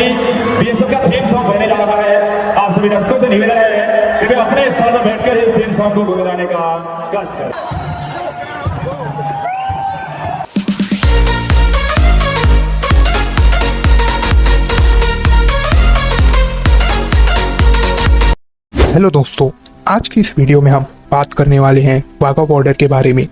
BSF का theme song बजने जा रहा है। आप सभी दर्शकों से निवेदन है कि वे अपने स्थान पर बैठकर इस थीम सॉन्ग को गुनगुनाने का कष्ट करें। हेलो दोस्तों, आज की इस वीडियो में हम बात करने वाले हैं वाघा बॉर्डर के बारे में,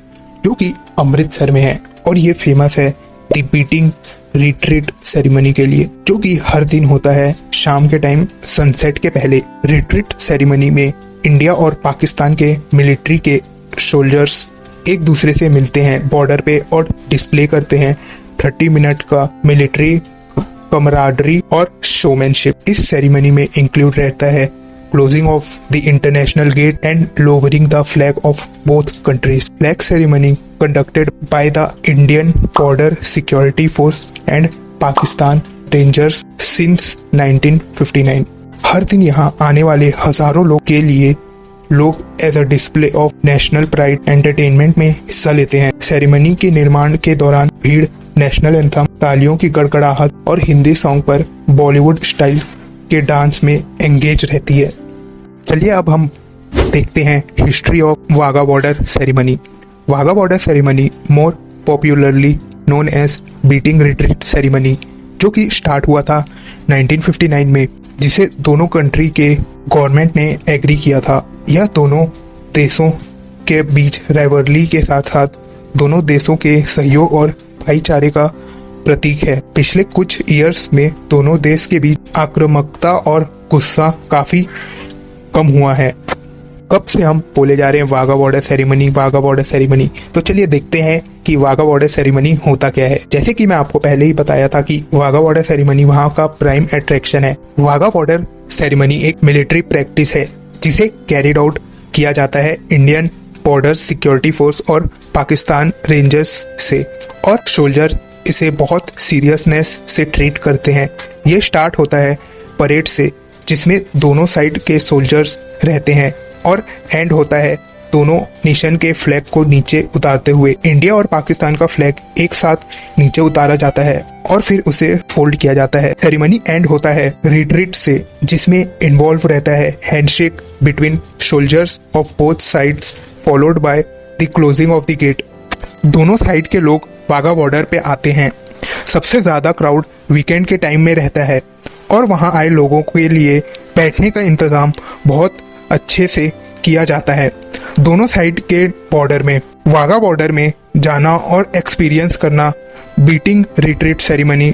जो कि अमृतसर में है और ये फेमस है दी बीटिंग रिट्रीट सेरेमनी के लिए, जो कि हर दिन होता है शाम के टाइम सनसेट के पहले। रिट्रीट सेरेमनी में इंडिया और पाकिस्तान के मिलिट्री के सोल्जर्स एक दूसरे से मिलते हैं बॉर्डर पे और डिस्प्ले करते हैं 30 मिनट का मिलिट्री कमराडरी और शोमैनशिप। इस सेरेमनी में इंक्लूड रहता है closing of the international gate and lowering the flag of both countries. Flag ceremony conducted by the Indian Border Security Force and Pakistan Rangers since 1959. हर दिन यहाँ आने वाले हजारों लोग के लिए लोग as a display of national pride entertainment में हिस्सा लेते हैं। सेरेमनी के निर्माण के दौरान भीड़ नेशनल एंथम, तालियों की गड़गड़ाहट और हिंदी सॉन्ग पर बॉलीवुड स्टाइल के डांस में एंगेज रहती है। चलिए अब हम देखते हैं history of Wagah border ceremony. Wagah border ceremony more popularly known as beating retreat ceremony, जो कि स्टार्ट हुआ था 1959 में, जिसे दोनों कंट्री के गवर्नमेंट ने एग्री किया था। यह दोनों देशों के बीच राइवलरी के साथ साथ दोनों देशों के सहयोग और भाईचारे का प्रतीक है। पिछले कुछ ईयर्स में दोनों देश के बीच आक्रामकता और गुस्सा काफी कम हुआ है। कब से हम बोले जा रहे हैं Wagah border ceremony, Wagah border ceremony, तो चलिए देखते हैं कि वाघा बॉर्डर सेरेमनी होता क्या है। जैसे कि मैं आपको पहले ही बताया था कि वाघा बॉर्डर सेरेमनी वहाँ का प्राइम अट्रैक्शन है। वाघा बॉर्डर सेरेमनी एक मिलिट्री प्रैक्टिस है जिसे कैरिड आउट किया जाता है इंडियन बॉर्डर सिक्योरिटी फोर्स और पाकिस्तान रेंजर्स से, और सोल्जर इसे बहुत सीरियसनेस से ट्रीट करते हैं। ये स्टार्ट होता है परेड से, जिसमें दोनों साइड के सोल्जर्स रहते हैं, और एंड होता है दोनों नेशन के फ्लैग को नीचे उतारते हुए। इंडिया और पाकिस्तान का फ्लैग एक साथ नीचे उतारा जाता है और फिर उसे फोल्ड किया जाता है। सेरेमनी एंड होता है रिट्रीट से, जिसमें इन्वॉल्व रहता है handshake between soldiers of both sides followed by the closing of the gate. दोनों साइड के लोग वाघा बॉर्डर पे आते हैं। सबसे ज्यादा क्राउड वीकेंड के टाइम में रहता है और वहां आए लोगों के लिए बैठने का इंतजाम बहुत अच्छे से किया जाता है। दोनों साइड के बॉर्डर में वाघा बॉर्डर में जाना और एक्सपीरियंस करना बीटिंग रिट्रीट सेरेमनी,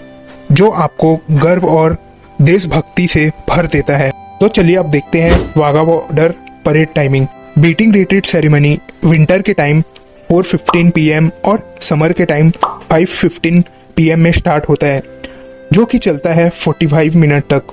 जो आपको गर्व और देशभक्ति से भर देता है। तो चलिए अब देखते हैं Wagah border parade timing. Beating retreat ceremony winter के टाइम 4:15 PM और समर के टाइम 5:15 PM में स्टार्ट होता है, जो कि चलता है 45 मिनट तक।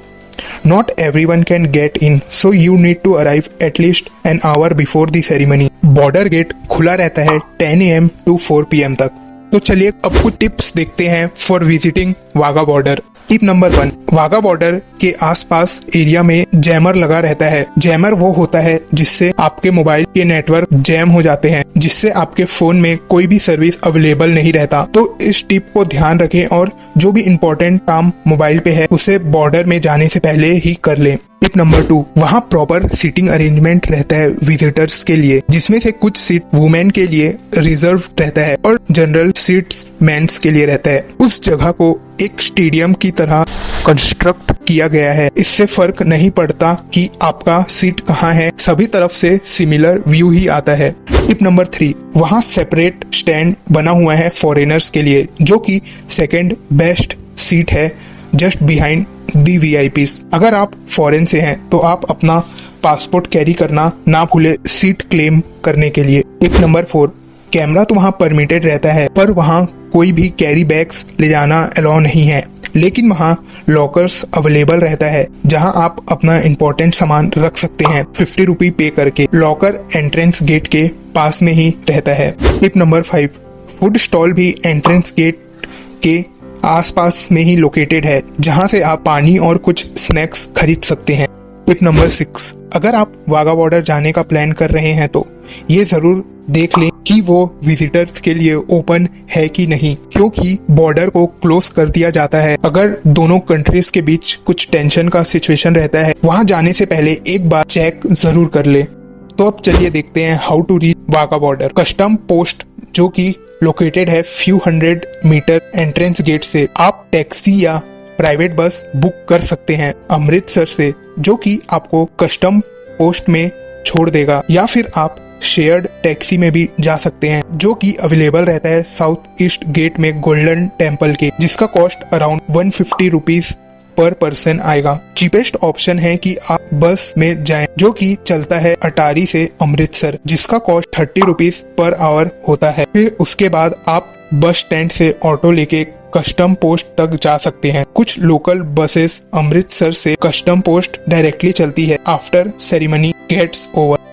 Not everyone can get in, so you need to arrive at least an hour before the ceremony. Border gate खुला रहता है 10 AM to 4 PM तक। तो चलिए अब कुछ टिप्स देखते हैं for visiting Wagah border. Tip number 1, Wagah border के आसपास एरिया में जैमर लगा रहता है। जैमर वो होता है जिससे आपके मोबाइल के नेटवर्क जैम हो जाते हैं, जिससे आपके फोन में कोई भी सर्विस अवेलेबल नहीं रहता। तो इस टिप को ध्यान रखें और जो भी इम्पोर्टेंट काम मोबाइल पे है उसे बॉर्डर में जाने से पहले ही कर लें। टिप नंबर 2, वहाँ प्रॉपर सीटिंग अरेंजमेंट रहता है विजिटर्स के लिए, जिसमें से कुछ सीट वुमेन के लिए रिजर्व रहता है और जनरल सीट्स मेंस के लिए रहता है। उस जगह को एक स्टेडियम की तरह कंस्ट्रक्ट किया गया है। इससे फर्क नहीं पड़ता कि आपका सीट कहाँ है, सभी तरफ से सिमिलर व्यू ही आता है। टिप नंबर 3, वहाँ सेपरेट स्टैंड बना हुआ है फॉरेनर्स के लिए, जो कि सेकेंड बेस्ट सीट है जस्ट बिहाइंड दी VIPs। अगर आप फॉरेन से हैं तो आप अपना पासपोर्ट कैरी करना ना भूले सीट क्लेम करने के लिए। टिप नंबर 4, कैमरा तो वहाँ परमिटेड रहता है, पर वहाँ कोई भी कैरी बैग्स ले जाना अलाउ नहीं है, लेकिन वहाँ लॉकर्स अवेलेबल रहता है जहाँ आप अपना इम्पोर्टेंट सामान रख सकते हैं 50 रुपये पे करके। लॉकर एंट्रेंस गेट के पास में ही रहता है। टिप नंबर 5, फूड स्टॉल भी एंट्रेंस गेट के आसपास में ही लोकेटेड है, जहां से आप पानी और कुछ स्नैक्स खरीद सकते हैं। टिप नंबर 6, अगर आप वाघा बॉर्डर जाने का प्लान कर रहे हैं तो ये जरूर देख लें कि वो विजिटर्स के लिए ओपन है कि नहीं, क्योंकि बॉर्डर को क्लोज कर दिया जाता है अगर दोनों कंट्रीज के बीच कुछ टेंशन का सिचुएशन रहता है। वहां जाने से पहले एक बार चेक जरूर कर ले। तो अब चलिए देखते हैं how to reach Wagah border. Custom post जो कि लोकेटेड है फ्यू 100 मीटर एंट्रेंस गेट से, आप टैक्सी या प्राइवेट बस बुक कर सकते हैं अमृतसर से, जो कि आपको कस्टम पोस्ट में छोड़ देगा, या फिर आप शेयर्ड टैक्सी में भी जा सकते हैं जो कि अवेलेबल रहता है साउथ ईस्ट गेट में गोल्डन टेम्पल के, जिसका cost around 150 rupees per person आएगा। चीपेस्ट ऑप्शन है कि आप बस में जाएं जो कि चलता है अटारी से अमृतसर, जिसका कॉस्ट 30 रुपीज पर आवर होता है। फिर उसके बाद आप बस स्टैंड से ऑटो लेके कस्टम पोस्ट तक जा सकते हैं। कुछ लोकल बसेस अमृतसर से कस्टम पोस्ट डायरेक्टली चलती है आफ्टर सेरेमनी गेट्स ओवर।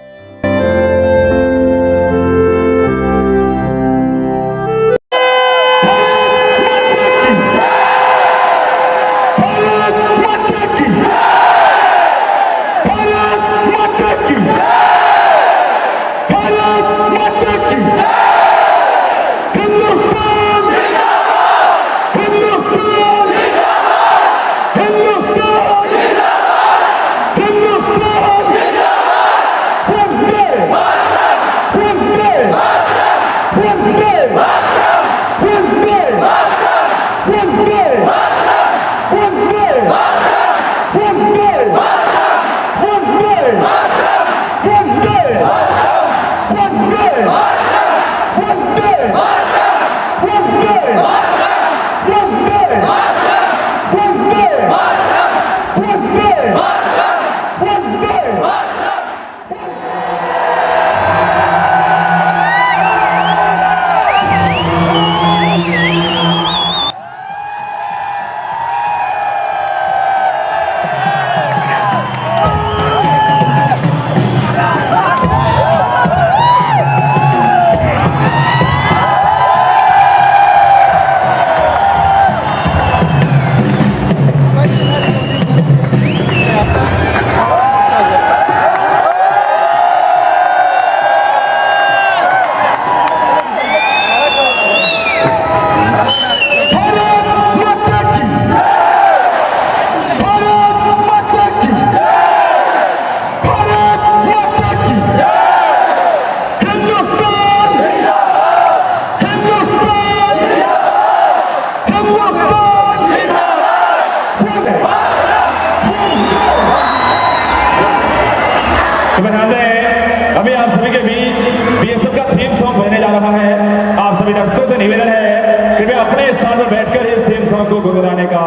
अभी आप सभी के बीच बीएसएफ का थीम सॉन्ग बजने जा रहा है। आप सभी दर्शकों से निवेदन है कि वे अपने स्थान पर बैठकर इस थीम सॉन्ग को गुनगुनाने का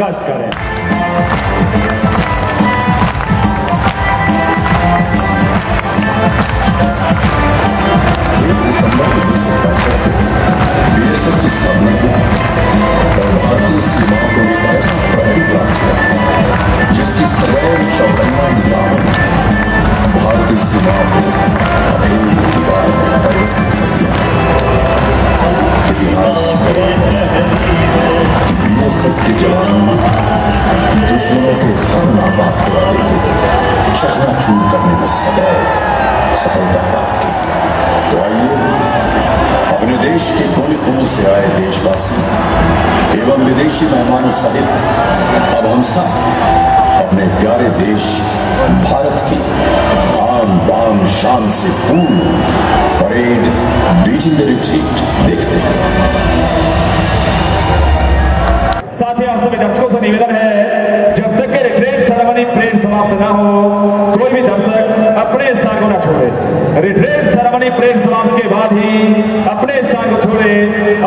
कष्ट करें। बीएसएफ की स्थापना को और भारतीय सीमाओं को एक ऐसा प्रहरी प्राप्त हुआ जिसकी सदैव चौकन्ना निगाहों भारतीय सीमाओं को अभेद्य दीवार में परिवर्तित कर दिया। इतिहास गवाह है कि बीएसएफ के जवानों ने दुश्मनों के हर नापाक इरादे को चकनाचूर करने में सदैव सफलता प्राप्त की। तो आइए अपने देश के कोने कोने से आए देशवासी एवं विदेशी मेहमानों सहित अब हम सब अपने प्यारे देश भारत की आन बान शान से पूर्ण परेड बीटिंग द रिट्रीट देखते हैं। साथ ही आप सभी दर्शकों से निवेदन है, जब तक के रिट्रीट सेरेमनी परेड समाप्त ना हो, कोई भी दर्शक अपने स्थान को ना छोड़े। रिट्रीट सेरेमनी परेड समाप्त के बाद ही अपने स्थान को छोड़े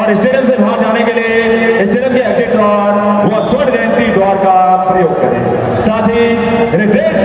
और स्टेडियम से बाहर जाने के लिए स्टेडियम के एग्जिट द्वार व स्वर्ण जयंती द्वार का प्रयोग करें। साथ ही रिट्रीट